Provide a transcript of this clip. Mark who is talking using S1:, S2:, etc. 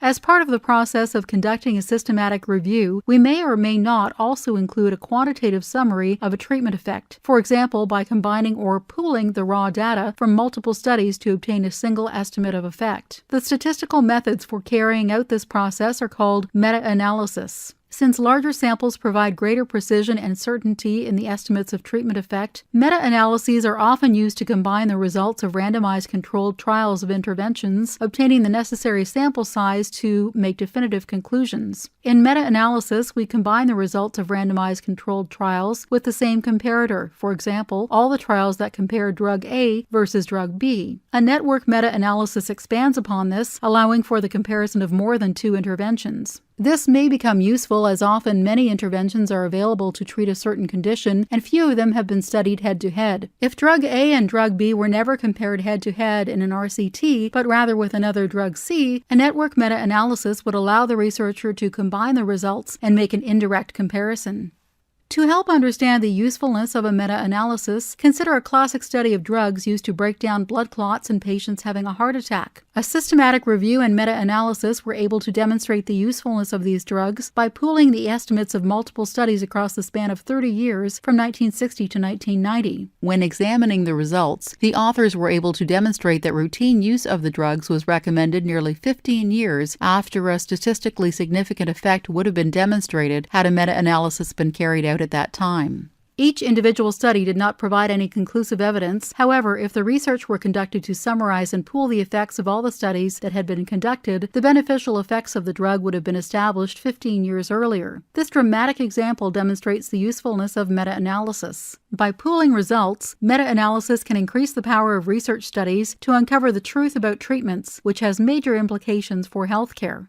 S1: As part of the process of conducting a systematic review, we may or may not also include a quantitative summary of a treatment effect, for example by combining or pooling the raw data from multiple studies to obtain a single estimate of effect. The statistical methods for carrying out this process are called meta-analysis. Since larger samples provide greater precision and certainty in the estimates of treatment effect, meta-analyses are often used to combine the results of randomized controlled trials of interventions, obtaining the necessary sample size to make definitive conclusions. In meta-analysis, we combine the results of randomized controlled trials with the same comparator, for example, all the trials that compare drug A versus drug B. A network meta-analysis expands upon this, allowing for the comparison of more than 2 interventions. This may become useful as often many interventions are available to treat a certain condition and few of them have been studied head-to-head. If drug A and drug B were never compared head-to-head in an RCT, but rather with another drug C, a network meta-analysis would allow the researcher to combine the results and make an indirect comparison. To help understand the usefulness of a meta-analysis, consider a classic study of drugs used to break down blood clots in patients having a heart attack. A systematic review and meta-analysis were able to demonstrate the usefulness of these drugs by pooling the estimates of multiple studies across the span of 30 years from 1960 to 1990. When examining the results, the authors were able to demonstrate that routine use of the drugs was recommended nearly 15 years after a statistically significant effect would have been demonstrated had a meta-analysis been carried out at that time. Each individual study did not provide any conclusive evidence. However, if the research were conducted to summarize and pool the effects of all the studies that had been conducted, the beneficial effects of the drug would have been established 15 years earlier. This dramatic example demonstrates the usefulness of meta-analysis. By pooling results, meta-analysis can increase the power of research studies to uncover the truth about treatments, which has major implications for healthcare.